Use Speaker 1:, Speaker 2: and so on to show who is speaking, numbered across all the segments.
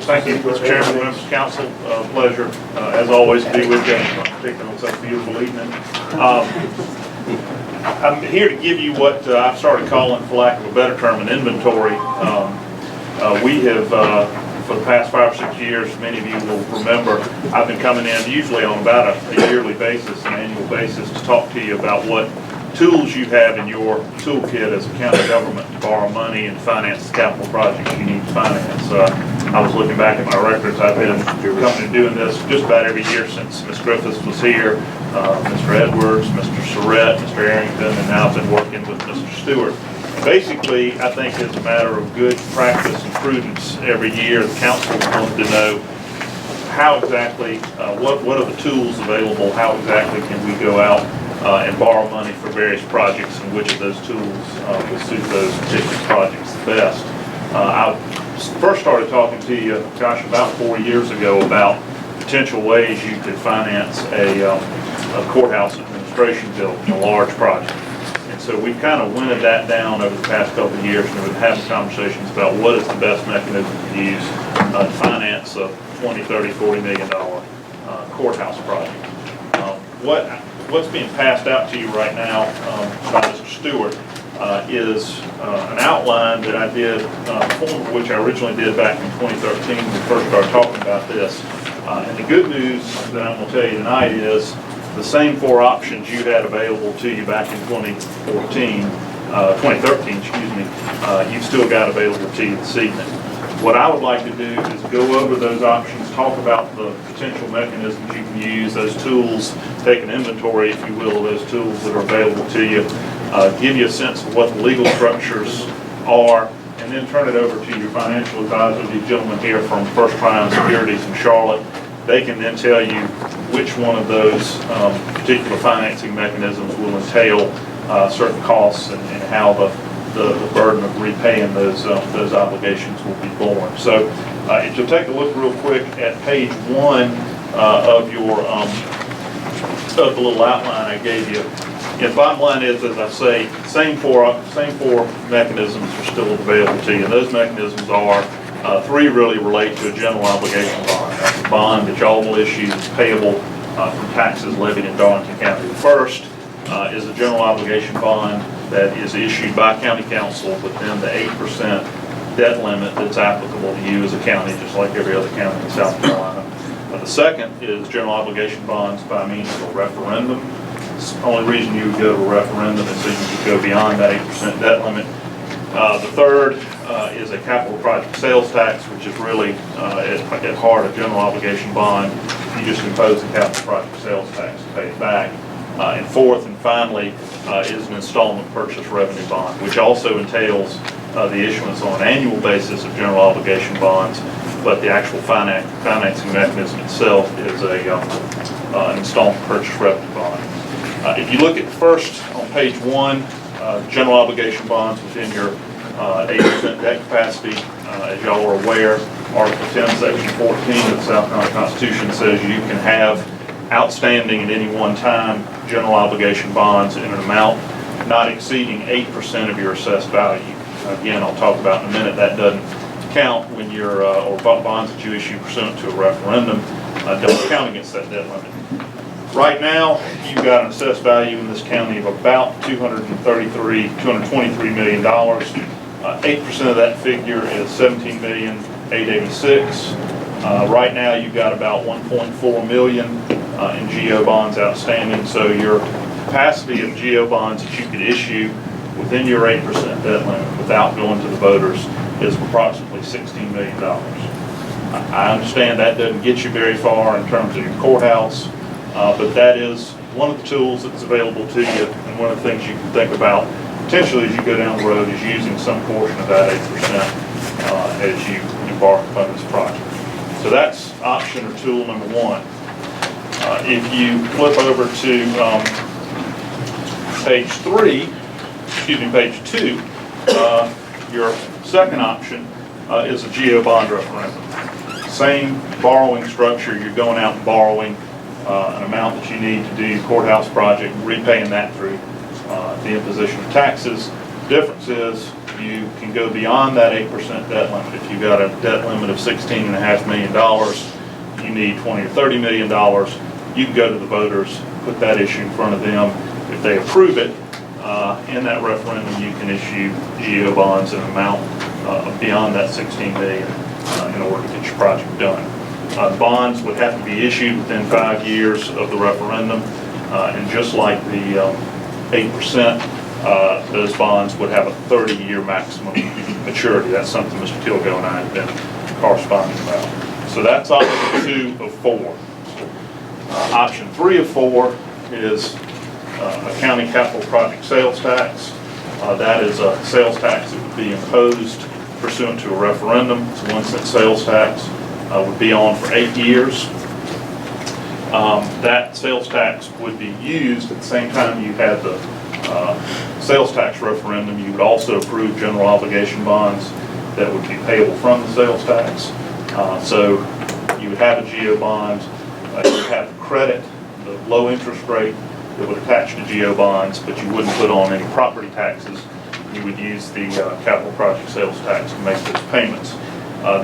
Speaker 1: Thank you, Mr. Chairman, members of council. Pleasure, as always, to be with you, particularly on such a beautiful evening. I'm here to give you what I've started calling, for lack of a better term, an inventory. We have, for the past 5 or 6 years, many of you will remember, I've been coming in usually on about a yearly basis, an annual basis, to talk to you about what tools you have in your toolkit as a county government to borrow money and finance the capital projects you need to finance. I was looking back at my records. I've been coming doing this just about every year since Ms. Griffiths was here, Mr. Edwards, Mr. Surratt, Mr. Arrington, and now I've been working with Mr. Stewart. Basically, I think it's a matter of good practice and prudence. Every year, the council wants to know how exactly, what are the tools available, how exactly can we go out and borrow money for various projects, and which of those tools will suit those particular projects the best. I first started talking to you, gosh, about 4 years ago about potential ways you could finance a courthouse administration building, a large project. And so we've kind of winnow that down over the past couple of years, and we've been having conversations about what is the best mechanism to use to finance a $20, $30, $40 million courthouse project. What's being passed out to you right now by Mr. Stewart is an outline that I did, which I originally did back in 2013 when we first started talking about this. And the good news that I'm going to tell you tonight is the same 4 options you had available to you back in 2013, excuse me, you've still got available to you this evening. What I would like to do is go over those options, talk about the potential mechanisms you can use, those tools, take an inventory, if you will, of those tools that are available to you, give you a sense of what the legal structures are, and then turn it over to your financial advisor, these gentlemen here from First Prime Securities in Charlotte. They can then tell you which one of those particular financing mechanisms will entail certain costs and how the burden of repaying those obligations will be borne. So if you'll take a look real quick at page 1 of your of the little outline I gave you. The bottom line is, as I say, same four mechanisms are still available to you. And those mechanisms are 3 really relate to a general obligation bond. That's a bond that y'all will issue that's payable from taxes levied in Darlington County. The first is a general obligation bond that is issued by county council within the 8% debt limit that's applicable to you as a county, just like every other county in South Carolina. The second is general obligation bonds by means of a referendum. The only reason you would go to a referendum is so you could go beyond that 8% debt limit. The third is a capital project sales tax, which is really at heart a general obligation bond. You just impose the capital project sales tax to pay it back. And fourth and finally is an installment purchase revenue bond, which also entails the issuance on an annual basis of general obligation bonds, but the actual financing mechanism itself is an installment purchase revenue bond. If you look at first on page 1, general obligation bonds within your 8% debt capacity, as y'all are aware, Article 10, Section 14 of the South Carolina Constitution says you can have outstanding at any one time general obligation bonds in an amount not exceeding 8% of your assessed value. Again, I'll talk about in a minute, that doesn't count when you're, or bonds that you issue pursuant to a referendum don't count against that debt limit. Right now, you've got an assessed value in this county of about $223 million. 8% of that figure is $17,886,000. Right now, you've got about $1.4 million in GO bonds outstanding. So your capacity of GO bonds that you could issue within your 8% debt limit without going to the voters is approximately $16 million. I understand that doesn't get you very far in terms of your courthouse. But that is one of the tools that's available to you, and one of the things you can think about potentially as you go down the road is using some portion of that 8% as you embark upon this project. So that's option or tool number 1. If you flip over to page 2, your second option is a GO bond referendum. Same borrowing structure, you're going out and borrowing an amount that you need to do your courthouse project, repaying that through the imposition of taxes. The difference is you can go beyond that 8% debt limit. If you've got a debt limit of $16.5 million, you need $20 or $30 million, you can go to the voters, put that issue in front of them. If they approve it, in that referendum, you can issue GO bonds in an amount beyond that $16 million in order to get your project done. Bonds would have to be issued within 5 years of the referendum, and just like the 8%, those bonds would have a 30-year maximum maturity. That's something Mr. Kilgo and I have been corresponding about. So that's option 2 of 4. Option 3 of 4 is a county capital project sales tax. That is a sales tax that would be imposed pursuant to a referendum. It's a 1 cent sales tax. Would be on for 8 years. That sales tax would be used at the same time you had the sales tax referendum. You would also approve general obligation bonds that would be payable from the sales tax. So you would have a GO bond, you would have the credit, the low interest rate that would attach to GO bonds, but you wouldn't put on any property taxes. You would use the capital project sales tax to make those payments.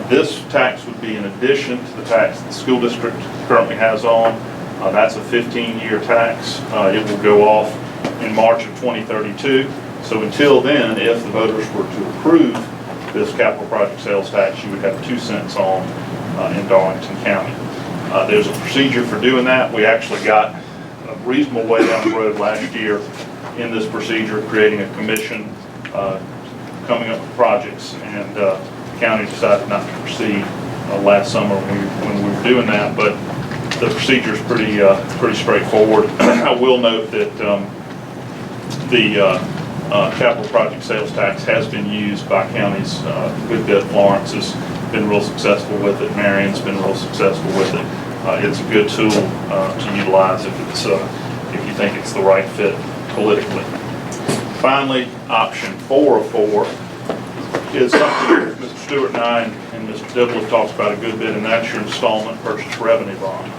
Speaker 1: This tax would be in addition to the tax that the school district currently has on. That's a 15-year tax. It will go off in March of 2032. So until then, if the voters were to approve this capital project sales tax, you would have 2 cents on in Darlington County. There's a procedure for doing that. We actually got a reasonable way down the road last year in this procedure, creating a commission, coming up with projects, and the county decided not to proceed last summer when we were doing that, but the procedure is pretty straightforward. I will note that the capital project sales tax has been used by counties a good bit. Florence has been real successful with it. Marion's been real successful with it. It's a good tool to utilize if you think it's the right fit politically. Finally, option 4 of 4 is something that Mr. Stewart and I and Mr. Dibble have talked about a good bit, and that's your installment purchase revenue bond.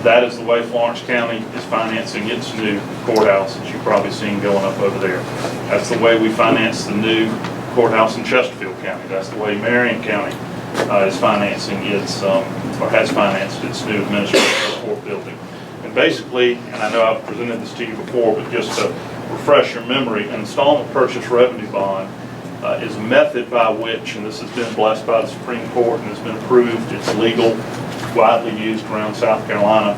Speaker 1: That is the way Florence County is financing its new courthouse that you've probably seen going up over there. That's the way we finance the new courthouse in Chesterfield County. That's the way Marion County is financing its, or has financed its new administrative court building. And basically, and I know I've presented this to you before, but just to refresh your memory, an installment purchase revenue bond is a method by which, and this has been blessed by the Supreme Court and has been approved, it's legal, widely used around South Carolina,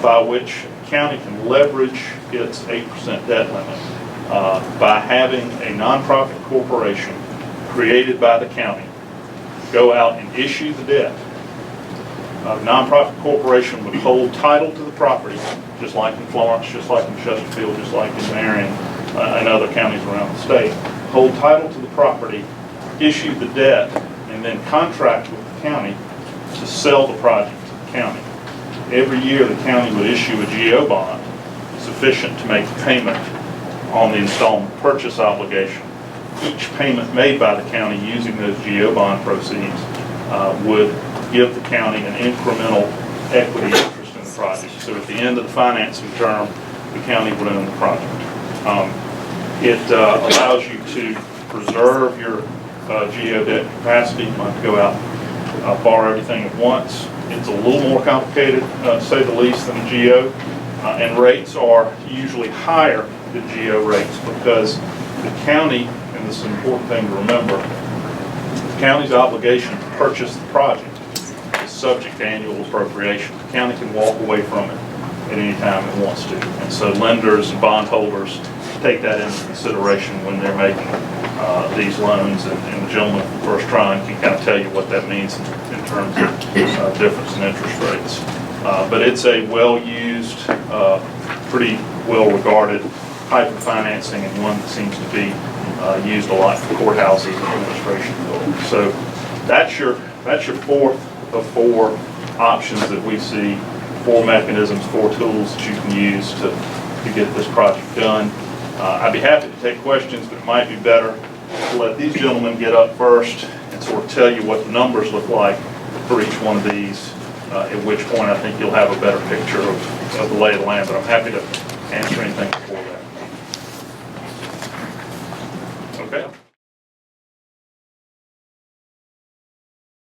Speaker 1: by which a county can leverage its 8% debt limit by having a nonprofit corporation created by the county go out and issue the debt. A nonprofit corporation would hold title to the property, just like in Florence, just like in Chesterfield, just like in Marion, and other counties around the state. Hold title to the property, issue the debt, and then contract with the county to sell the project to the county. Every year the county would issue a GO bond sufficient to make the payment on the installment purchase obligation. Each payment made by the county using those GO bond proceeds would give the county an incremental equity interest in the project. So at the end of the financing term, the county would own the project. It allows you to preserve your GO debt capacity. You don't have to go out and borrow everything at once. It's a little more complicated, to say the least, than a GO. And rates are usually higher than GO rates because the county, and this is an important thing to remember, the county's obligation to purchase the project is subject to annual appropriation. The county can walk away from it at any time it wants to. And so lenders and bondholders take that into consideration when they're making these loans, and the gentleman from First Trine can kind of tell you what that means in terms of difference in interest rates. But it's a well-used, pretty well-regarded type of financing, and one that seems to be used a lot for courthouses and administration buildings. So that's your 4th of 4 options that we see, 4 mechanisms, 4 tools that you can use to get this project done. I'd be happy to take questions, but it might be better to let these gentlemen get up first and sort of tell you what the numbers look like for each one of these, at which point I think you'll have a better picture of the lay of the land, but I'm happy to answer anything before that.